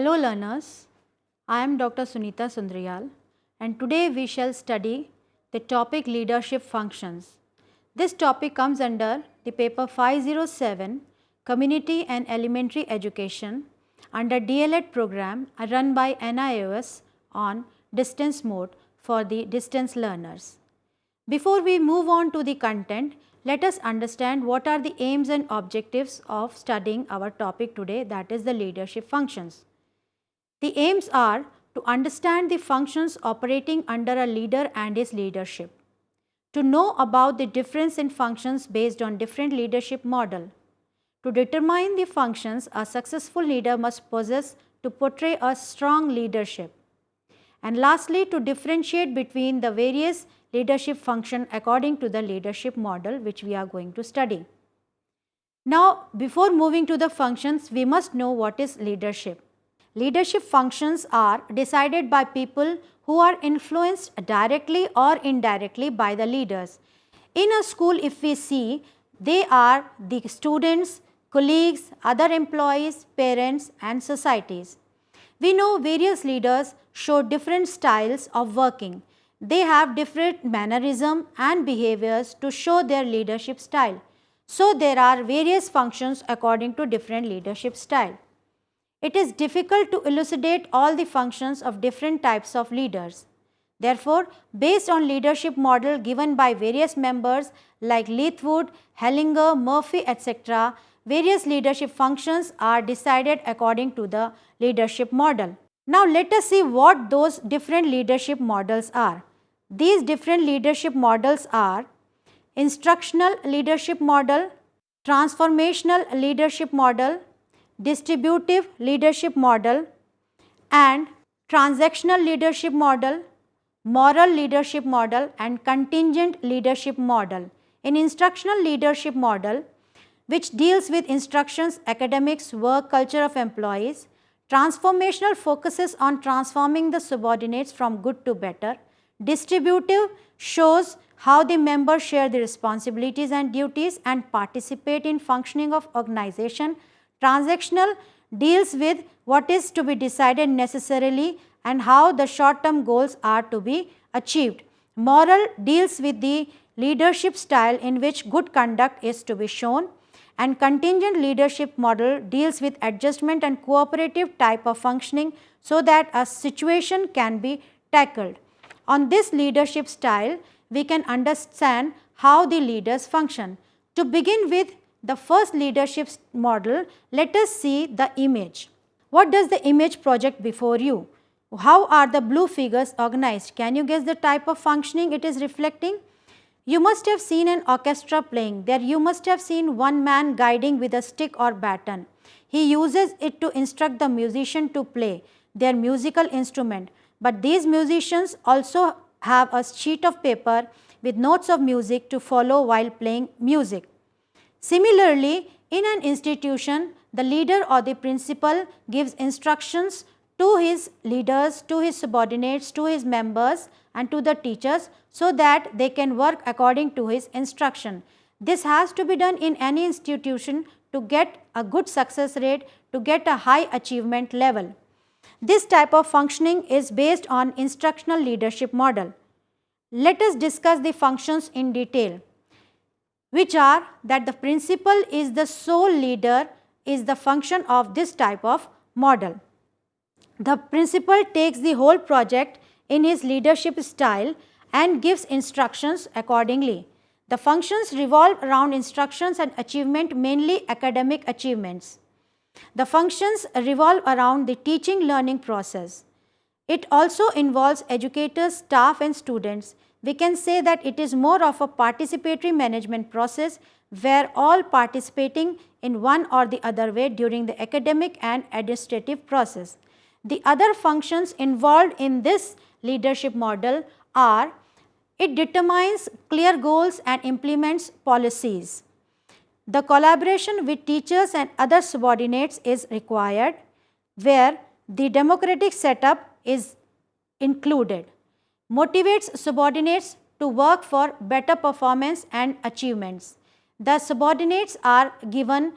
Hello learners, I am Dr. Sunita Sundariyal and today we shall study the topic leadership functions. This topic comes under the paper 507 Community and Elementary Education under DLED program run by NIOS on distance mode for the distance learners. Before we move on to the content, let us understand what are the aims and objectives of studying our topic today, that is the leadership functions. The aims are to understand the functions operating under a leader and his leadership, to know about the difference in functions based on different leadership model, to determine the functions a successful leader must possess to portray a strong leadership, and lastly to differentiate between the various leadership function according to the leadership model which we are going to study. Now, before moving to the functions, we must know what is leadership. Leadership functions are decided by people who are influenced directly or indirectly by the leaders. In a school, if we see, they are the students, colleagues, other employees, parents and societies. We know various leaders show different styles of working. They have different mannerism and behaviors to show their leadership style. So, there are various functions according to different leadership style. It is difficult to elucidate all the functions of different types of leaders. Therefore, based on leadership model given by various members like Leithwood, Hellinger, Murphy, etc., various leadership functions are decided according to the leadership model. Now, let us see what those different leadership models are. These different leadership models are instructional leadership model, transformational leadership model, distributive leadership model and transactional leadership model, moral leadership model and contingent leadership model. In instructional leadership model, which deals with instructions, academics, work culture of employees, transformational focuses on transforming the subordinates from good to better, distributive shows how the members share the responsibilities and duties and participate in functioning of organization. Transactional deals with what is to be decided necessarily and how the short-term goals are to be achieved. Moral deals with the leadership style in which good conduct is to be shown, and contingent leadership model deals with adjustment and cooperative type of functioning so that a situation can be tackled. On this leadership style, we can understand how the leaders function. To begin with the first leadership model, let us see the image. What does the image project before you? How are the blue figures organized? Can you guess the type of functioning it is reflecting? You must have seen an orchestra playing. There you must have seen one man guiding with a stick or baton. He uses it to instruct the musician to play their musical instrument. But these musicians also have a sheet of paper with notes of music to follow while playing music. Similarly, in an institution, the leader or the principal gives instructions to his leaders, to his subordinates, to his members and to the teachers so that they can work according to his instruction. This has to be done in any institution to get a good success rate, to get a high achievement level. This type of functioning is based on instructional leadership model. Let us discuss the functions in detail, which are that the principal is the sole leader is the function of this type of model. The principal takes the whole project in his leadership style and gives instructions accordingly. The functions revolve around instructions and achievement, mainly academic achievements. The functions revolve around the teaching learning process. It also involves educators, staff and students. We can say that it is more of a participatory management process where all participating in one or the other way during the academic and administrative process. The other functions involved in this leadership model are: it determines clear goals and implements policies. The collaboration with teachers and other subordinates is required, where the democratic setup is included. Motivates subordinates to work for better performance and achievements. The subordinates are given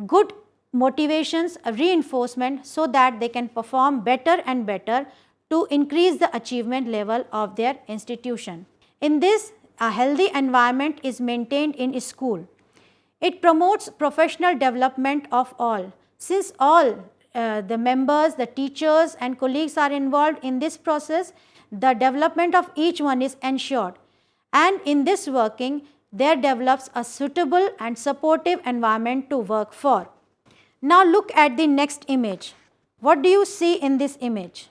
good motivations, reinforcement so that they can perform better and better to increase the achievement level of their institution. In this, a healthy environment is maintained in school. It promotes professional development of all. Since all the members, the teachers and colleagues are involved in this process, the development of each one is ensured. And in this working, there develops a suitable and supportive environment to work for. Now look at the next image. What do you see in this image?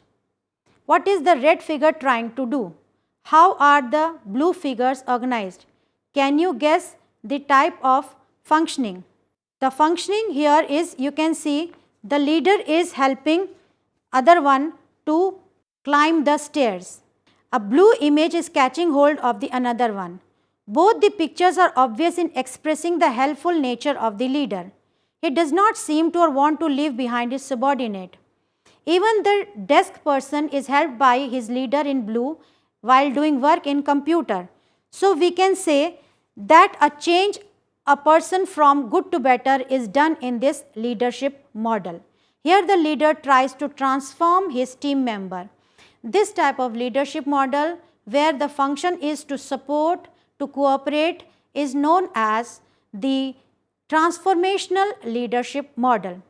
What is the red figure trying to do? How are the blue figures organized? Can you guess the type of functioning? The functioning here is, you can see the leader is helping other one to climb the stairs. A blue image is catching hold of the another one. Both the pictures are obvious in expressing the helpful nature of the leader. He does not seem to or want to leave behind his subordinate. Even the desk person is helped by his leader in blue while doing work in computer. So we can say that a change a person from good to better is done in this leadership model. Here the leader tries to transform his team member. This type of leadership model, where the function is to support, to cooperate, is known as the transformational leadership model.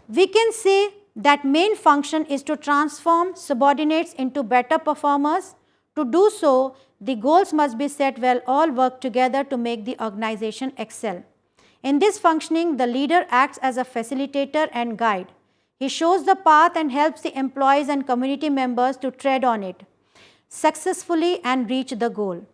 We can say that main function is to transform subordinates into better performers. To do so, the goals must be set while all work together to make the organization excel. In this functioning, the leader acts as a facilitator and guide. He shows the path and helps the employees and community members to tread on it successfully and reach the goal.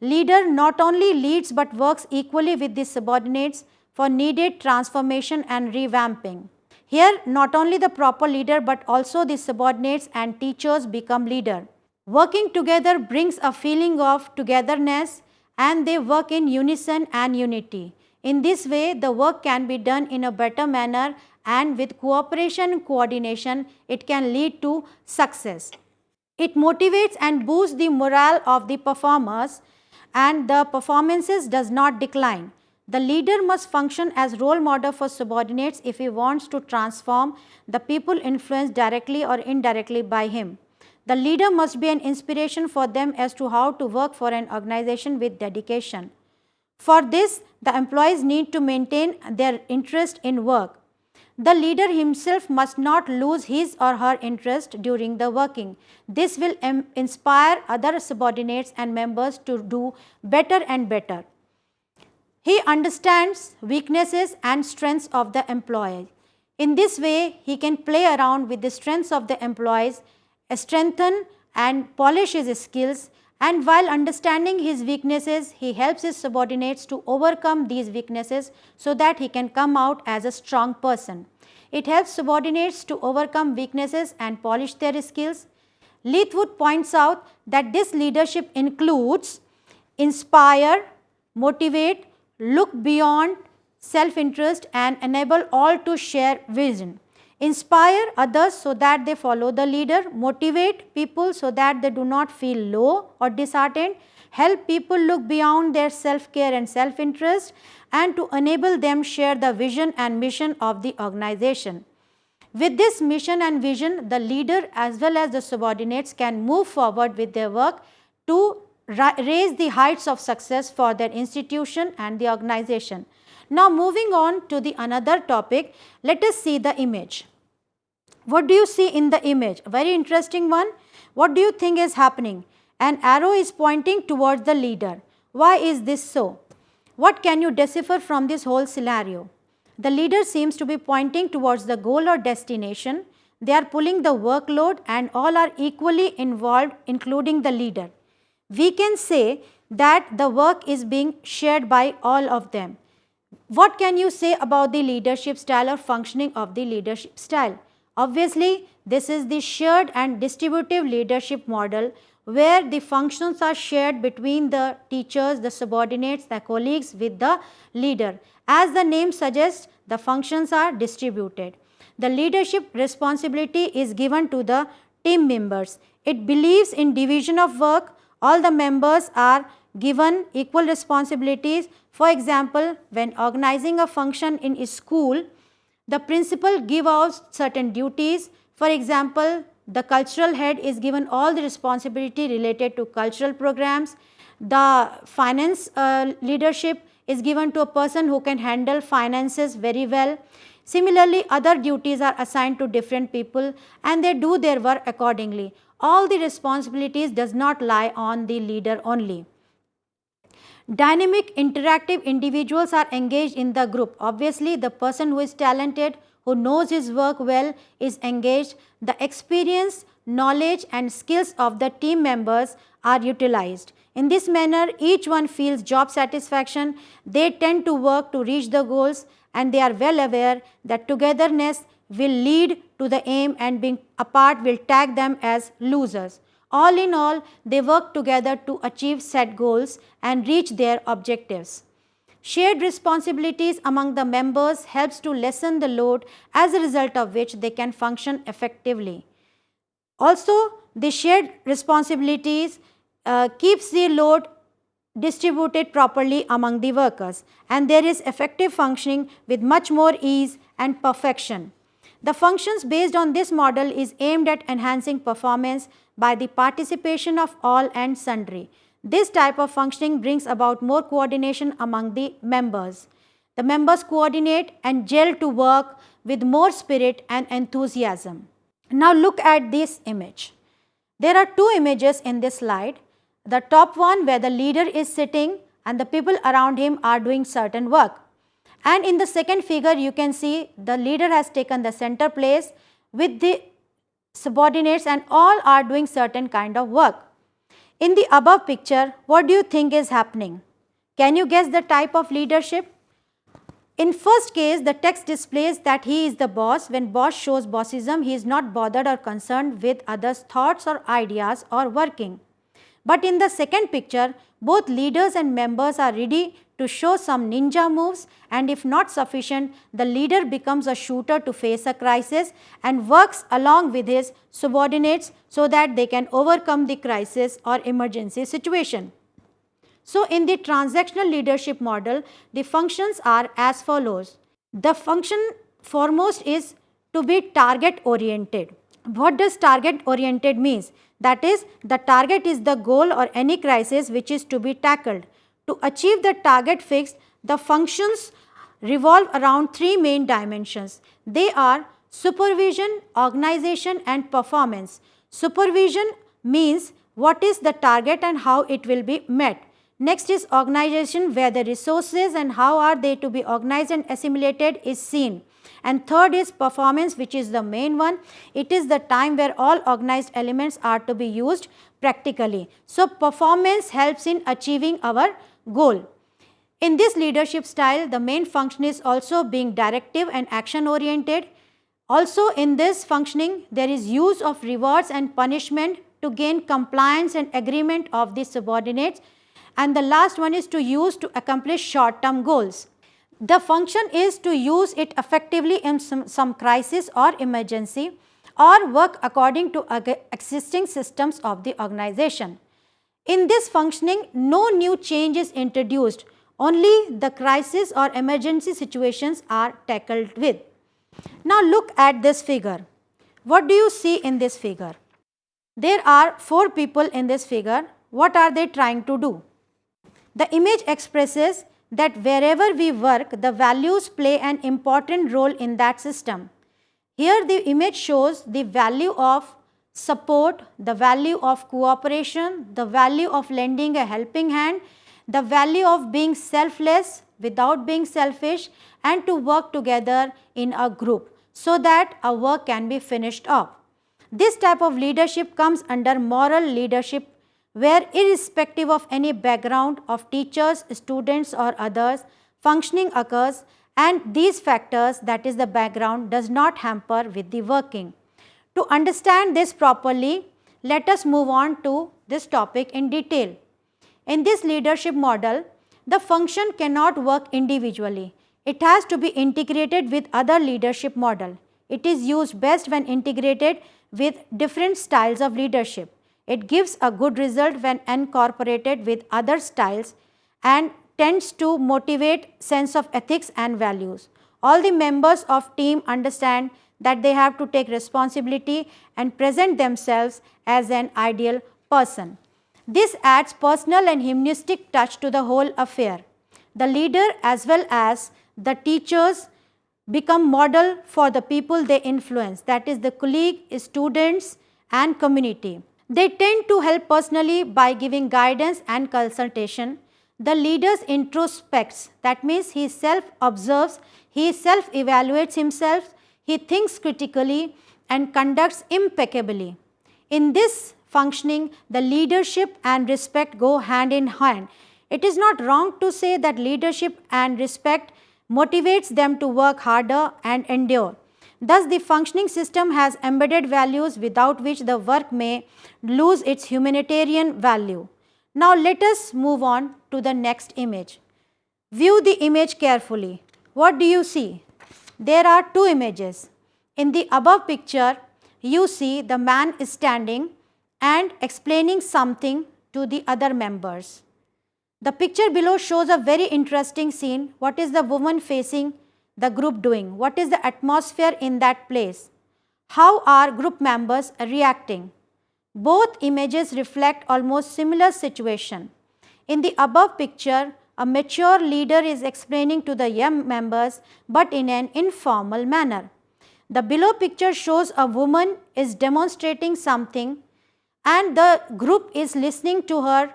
Leader not only leads but works equally with the subordinates for needed transformation and revamping. Here, not only the proper leader but also the subordinates and teachers become leader. Working together brings a feeling of togetherness and they work in unison and unity. In this way, the work can be done in a better manner and with cooperation and coordination, it can lead to success. It motivates and boosts the morale of the performers and the performances does not decline. The leader must function as role model for subordinates if he wants to transform the people influenced directly or indirectly by him. The leader must be an inspiration for them as to how to work for an organization with dedication. For this, the employees need to maintain their interest in work. The leader himself must not lose his or her interest during the working. This will inspire other subordinates and members to do better and better. He understands weaknesses and strengths of the employee. In this way, he can play around with the strengths of the employees, strengthen and polish his skills, and while understanding his weaknesses, he helps his subordinates to overcome these weaknesses so that he can come out as a strong person. It helps subordinates to overcome weaknesses and polish their skills. Leithwood points out that this leadership includes inspire, motivate, look beyond self-interest and enable all to share vision. Inspire others so that they follow the leader, motivate people so that they do not feel low or disheartened, help people look beyond their self-care and self-interest, and to enable them share the vision and mission of the organization. With this mission and vision, the leader as well as the subordinates can move forward with their work to raise the heights of success for their institution and the organization. Now moving on to the another topic, let us see the image. What do you see in the image? A very interesting one. What do you think is happening? An arrow is pointing towards the leader. Why is this so? What can you decipher from this whole scenario? The leader seems to be pointing towards the goal or destination. They are pulling the workload and all are equally involved, including the leader. We can say that the work is being shared by all of them. What can you say about the leadership style or functioning of the leadership style? Obviously, this is the shared and distributive leadership model where the functions are shared between the teachers, the subordinates, the colleagues with the leader. As the name suggests, the functions are distributed. The leadership responsibility is given to the team members. It believes in division of work. All the members are given equal responsibilities. For example, when organizing a function in a school, The principal give out certain duties. For example, the cultural head is given all the responsibility related to cultural programs. The finance leadership is given to a person who can handle finances very well. Similarly, other duties are assigned to different people and they do their work accordingly. All the responsibilities does not lie on the leader only. Dynamic, interactive individuals are engaged in the group. Obviously, the person who is talented, who knows his work well, is engaged. The experience, knowledge and skills of the team members are utilized. In this manner, each one feels job satisfaction. They tend to work to reach the goals and they are well aware that togetherness will lead to the aim and being apart will tag them as losers. All in all, they work together to achieve set goals and reach their objectives. Shared responsibilities among the members helps to lessen the load, as a result of which they can function effectively. Also, the shared responsibilities keeps the load distributed properly among the workers and there is effective functioning with much more ease and perfection. The functions based on this model is aimed at enhancing performance by the participation of all and sundry. This type of functioning brings about more coordination among the members. The members coordinate and gel to work with more spirit and enthusiasm. Now look at this image. There are two images in this slide. The top one where the leader is sitting and the people around him are doing certain work. And in the second figure you can see the leader has taken the center place with the subordinates and all are doing certain kind of work. In the above picture, what do you think is happening? Can you guess the type of leadership? In first case, the text displays that he is the boss. When boss shows bossism, he is not bothered or concerned with others' thoughts or ideas or working. But in the second picture, both leaders and members are ready to show some ninja moves, and if not sufficient, the leader becomes a shooter to face a crisis and works along with his subordinates so that they can overcome the crisis or emergency situation. So, in the transactional leadership model, the functions are as follows. The function foremost is to be target oriented. What does target oriented means? That is, the target is the goal or any crisis which is to be tackled. To achieve the target fixed, the functions revolve around three main dimensions. They are supervision, organization and performance. Supervision means what is the target and how it will be met. Next is organization, where the resources and how are they to be organized and assimilated is seen. And third is performance, which is the main one. It is the time where all organized elements are to be used practically. So, performance helps in achieving our goal. In this leadership style, the main function is also being directive and action oriented. Also in this functioning, there is use of rewards and punishment to gain compliance and agreement of the subordinates. And the last one is to use to accomplish short term goals. The function is to use it effectively in some crisis or emergency or work according to existing systems of the organization. In this functioning, no new change is introduced, only the crisis or emergency situations are tackled with. Now look at this figure. What do you see in this figure? There are 4 people in this figure. What are they trying to do? The image expresses that wherever we work, the values play an important role in that system. Here the image shows the value of support, the value of cooperation, the value of lending a helping hand, the value of being selfless without being selfish, and to work together in a group so that our work can be finished off. This type of leadership comes under moral leadership, where irrespective of any background of teachers, students or others, functioning occurs, and these factors, that is the background, does not hamper with the working. To understand this properly, let us move on to this topic in detail. In this leadership model, the function cannot work individually. It has to be integrated with other leadership model. It is used best when integrated with different styles of leadership. It gives a good result when incorporated with other styles and tends to motivate sense of ethics and values. All the members of team understand that they have to take responsibility and present themselves as an ideal person. This adds personal and humanistic touch to the whole affair. The leader as well as the teachers become model for the people they influence, that is the colleague, students and community. They tend to help personally by giving guidance and consultation. The leader introspects, that means he self-observes, he self-evaluates himself, he thinks critically and conducts impeccably. In this functioning, the leadership and respect go hand in hand. It is not wrong to say that leadership and respect motivates them to work harder and endure. Thus, the functioning system has embedded values without which the work may lose its humanitarian value. Now, let us move on to the next image. View the image carefully. What do you see? There are two images. In the above picture, you see the man is standing and explaining something to the other members. The picture below shows a very interesting scene. What is the woman facing the group doing? What is the atmosphere in that place? How are group members reacting? Both images reflect almost similar situation. In the above picture, a mature leader is explaining to the young members but in an informal manner. The below picture shows a woman is demonstrating something and the group is listening to her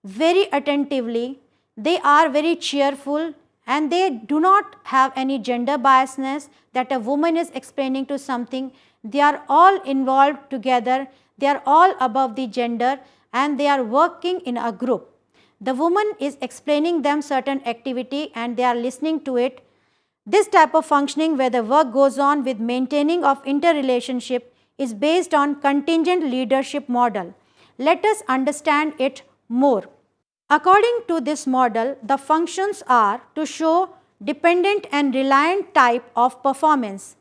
very attentively. They are very cheerful and they do not have any gender biasness that a woman is explaining to something. They are all involved together, they are all above the gender and they are working in a group. The woman is explaining them certain activity and they are listening to it. This type of functioning where the work goes on with maintaining of interrelationship is based on contingent leadership model. Let us understand it more. According to this model, the functions are to show dependent and reliant type of performance.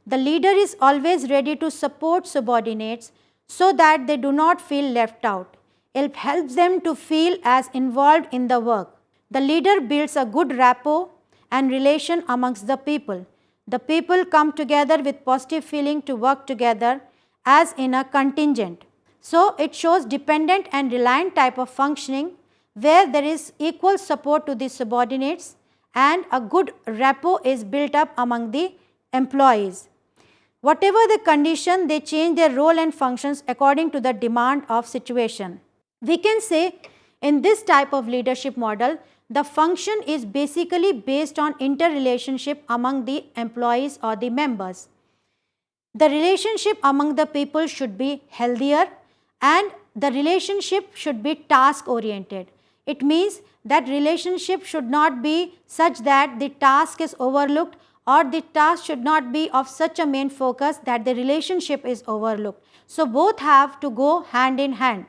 The leader is always ready to support subordinates so that they do not feel left out. It helps them to feel as involved in the work. The leader builds a good rapport and relation amongst the people. The people come together with positive feeling to work together as in a contingent. So, it shows dependent and reliant type of functioning where there is equal support to the subordinates and a good rapport is built up among the employees. Whatever the condition, they change their role and functions according to the demand of situation. We can say in this type of leadership model, the function is basically based on interrelationship among the employees or the members. The relationship among the people should be healthier and the relationship should be task oriented. It means that relationship should not be such that the task is overlooked or the task should not be of such a main focus that the relationship is overlooked. So, both have to go hand in hand.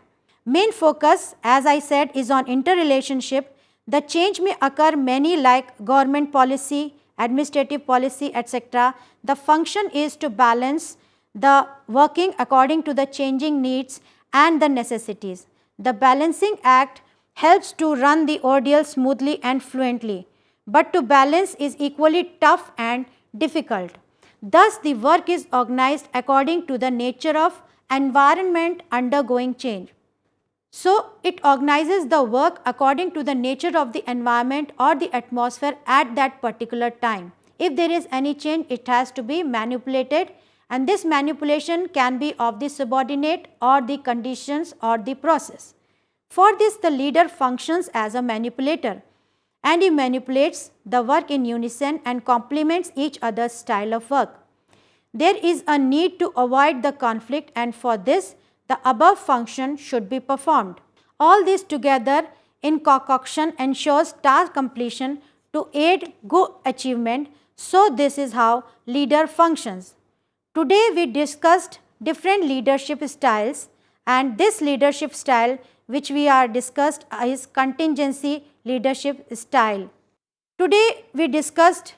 Main focus, as I said, is on interrelationship. The change may occur many like government policy, administrative policy, etc. The function is to balance the working according to the changing needs and the necessities. The balancing act helps to run the ordeal smoothly and fluently, but to balance is equally tough and difficult. Thus, the work is organized according to the nature of environment undergoing change. So, it organizes the work according to the nature of the environment or the atmosphere at that particular time. If there is any change, it has to be manipulated and this manipulation can be of the subordinate or the conditions or the process. For this, the leader functions as a manipulator and he manipulates the work in unison and complements each other's style of work. There is a need to avoid the conflict and for this, the above function should be performed. All this together in concoction ensures task completion to aid good achievement. So, this is how leader functions. Today, we discussed different leadership styles and this leadership style which we are discussed is contingency leadership style. Today, we discussed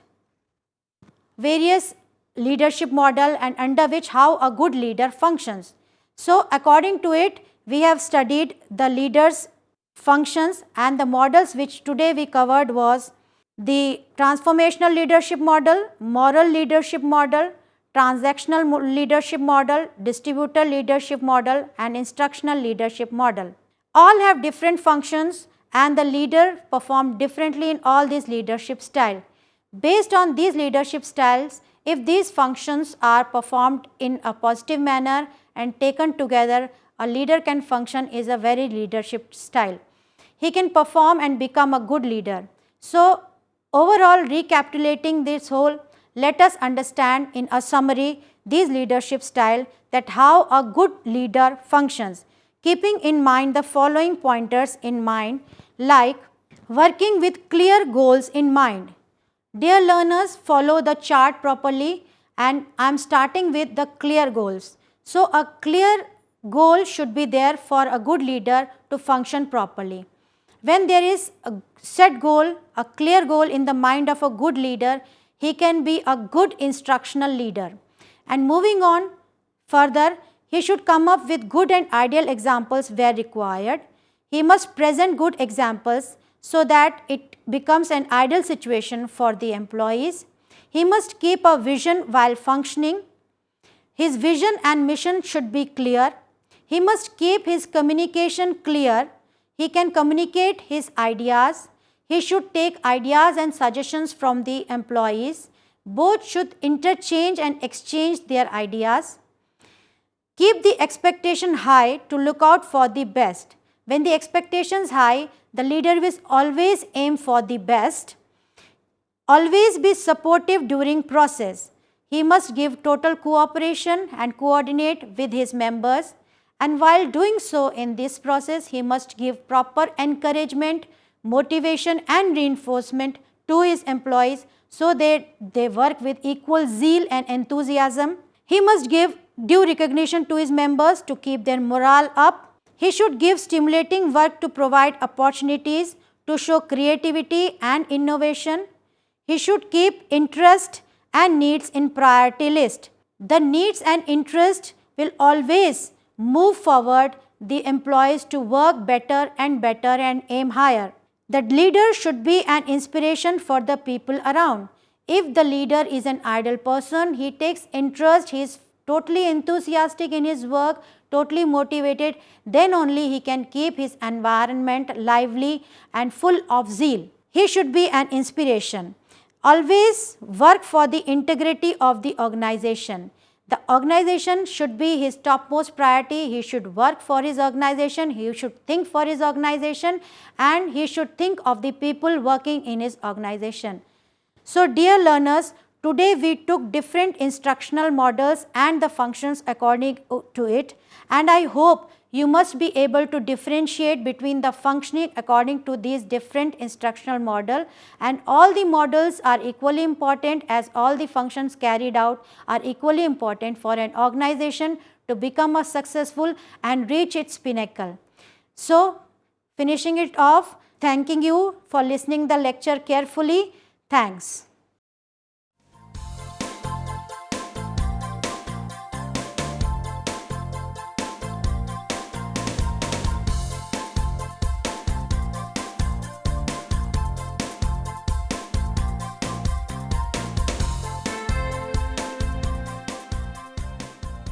various leadership model and under which how a good leader functions. So, according to it, we have studied the leaders' functions and the models which today we covered was the transformational leadership model, moral leadership model, transactional leadership model, distributor leadership model, and instructional leadership model. All have different functions and the leader perform differently in all these leadership styles. Based on these leadership styles, if these functions are performed in a positive manner and taken together, a leader can function as a very leadership style. He can perform and become a good leader. So, overall, recapitulating this whole, let us understand in a summary these leadership style, that how a good leader functions, keeping in mind the following pointers in mind, like working with clear goals in mind. Dear learners, follow the chart properly, and I am starting with the clear goals. So, a clear goal should be there for a good leader to function properly. When there is a set goal, a clear goal in the mind of a good leader, he can be a good instructional leader. And moving on further, he should come up with good and ideal examples where required. He must present good examples so that it becomes an ideal situation for the employees. He must keep a vision while functioning. His vision and mission should be clear. He must keep his communication clear. He can communicate his ideas. He should take ideas and suggestions from the employees. Both should interchange and exchange their ideas. Keep the expectation high to look out for the best. When the expectation is high, the leader will always aim for the best. Always be supportive during process. He must give total cooperation and coordinate with his members. And while doing so in this process, he must give proper encouragement, motivation and reinforcement to his employees so that they work with equal zeal and enthusiasm. He must give due recognition to his members to keep their morale up. He should give stimulating work to provide opportunities to show creativity and innovation. He should keep interest and needs in priority list. The needs and interest will always move forward the employees to work better and aim higher. The leader should be an inspiration for the people around. If the leader is an idle person, he takes interest, he is totally enthusiastic in his work, totally motivated, then only he can keep his environment lively and full of zeal. He should be an inspiration. Always work for the integrity of the organization. The organization should be his topmost priority. He should work for his organization, he should think for his organization, and he should think of the people working in his organization. So, dear learners, today we took different instructional models and the functions according to it, and I hope you must be able to differentiate between the functioning according to these different instructional model, and all the models are equally important as all the functions carried out are equally important for an organization to become a successful and reach its pinnacle. So, finishing it off, thanking you for listening the lecture carefully. Thanks.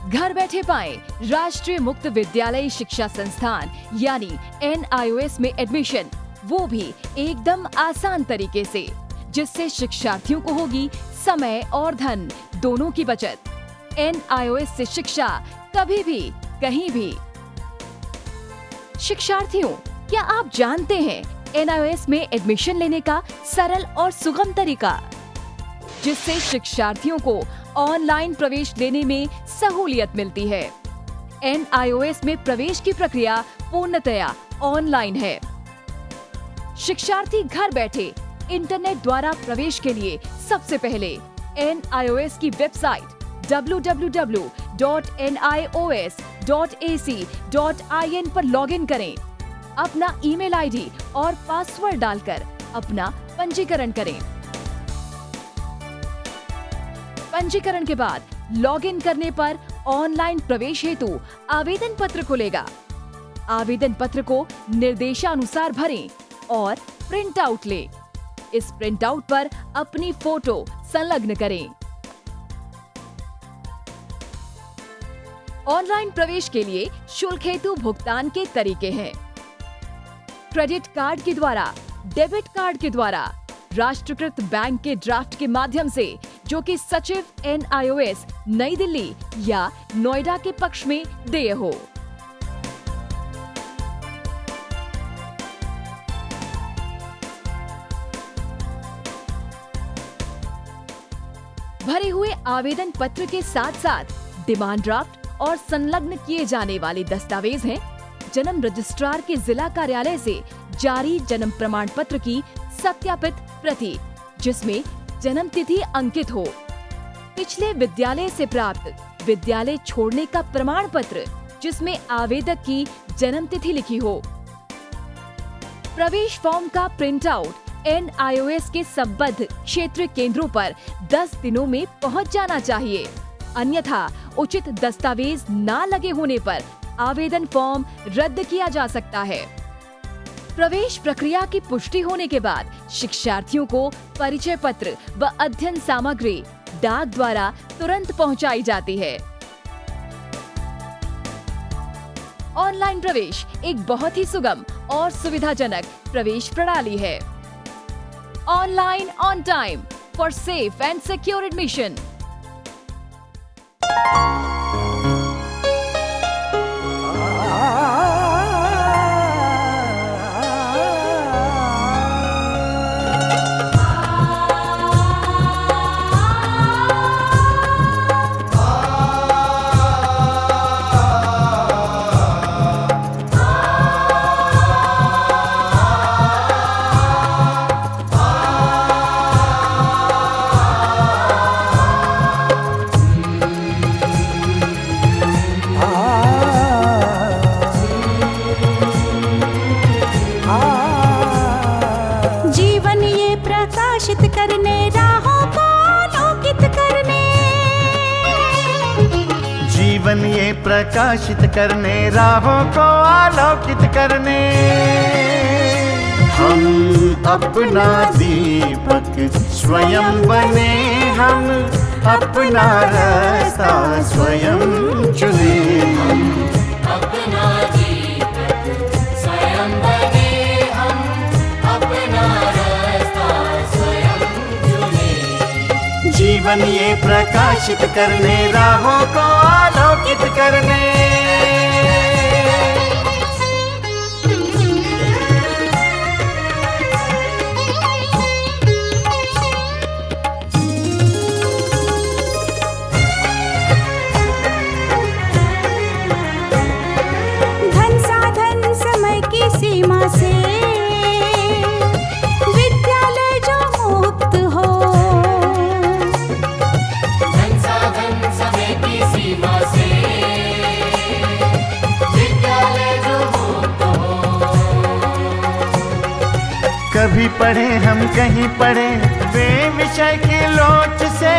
घर बैठे पाएं राष्ट्रीय मुक्त विद्यालय शिक्षा संस्थान यानी NIOS में एडमिशन, वो भी एकदम आसान तरीके से, जिससे शिक्षार्थियों को होगी समय और धन दोनों की बचत। NIOS से शिक्षा कभी भी कहीं भी। शिक्षार्थियों, क्या आप जानते हैं NIOS में एडमिशन लेने का सरल और सुगम तरीका, जिससे शिक्षार्थियों को ऑनलाइन प्रवेश लेने में सहूलियत मिलती है। NIOS में प्रवेश की प्रक्रिया पूर्णतया ऑनलाइन है। शिक्षार्थी घर बैठे इंटरनेट द्वारा प्रवेश के लिए सबसे पहले NIOS की वेबसाइट www.nios.ac.in पर लॉगिन करें। अपना ईमेल आईडी और पासवर्ड डालकर अपना पंजीकरण करें। पंजीकरण के बाद लॉगिन करने पर ऑनलाइन प्रवेश हेतु आवेदन पत्र खुलेगा। आवेदन पत्र को निर्देशानुसार भरें और प्रिंट आउट लें। इस प्रिंट आउट पर अपनी फोटो संलग्न करें। ऑनलाइन प्रवेश के लिए शुल्क हेतु भुगतान के तरीके हैं: क्रेडिट कार्ड के द्वारा, डेबिट कार्ड के द्वारा, राष्ट्रीयकृत बैंक के ड्राफ्ट के माध्यम से, जो कि सचिव NIOS नई दिल्ली या नोएडा के पक्ष में देय हो। भरे हुए आवेदन पत्र के साथ साथ डिमांड ड्राफ्ट और संलग्न किए जाने वाले दस्तावेज हैं: जन्म रजिस्ट्रार के जिला कार्यालय से जारी जन्म प्रमाण पत्र की सत्यापित प्रति, जिसमें जन्म तिथि अंकित हो, पिछले विद्यालय से प्राप्त विद्यालय छोड़ने का प्रमाण पत्र, जिसमें आवेदक की जन्म तिथि लिखी हो। प्रवेश फॉर्म का प्रिंट आउट NIOS के संबद्ध क्षेत्रीय केंद्रों पर 10 दिनों में पहुंच जाना चाहिए, अन्यथा उचित दस्तावेज न लगे होने पर आवेदन फॉर्म रद्द किया जा सकता है। प्रवेश प्रक्रिया की पुष्टि होने के बाद शिक्षार्थियों को परिचय पत्र व अध्ययन सामग्री डाक द्वारा तुरंत पहुंचाई जाती है। ऑनलाइन प्रवेश एक बहुत ही सुगम और सुविधाजनक प्रवेश प्रणाली है। Online on time for safe and secure admission. जीवन ये प्रकाशित करने, राहों को आलोकित करने, हम अपना दीपक स्वयं बने, हम अपना रास्ता स्वयं चुने। हम अपना दीपक स्वयं बने, हम अपना रास्ता स्वयं चुने। जीवन ये प्रकाशित करने, राहों को आलोकित करने। धन साधन समय की सीमा से विद्यालय जो मुक्त हो, धन साधन समय की सीमा से विद्यालय जो मुक्त हो। कभी पढ़े हम कहीं पढ़े, वे विषय की लोच से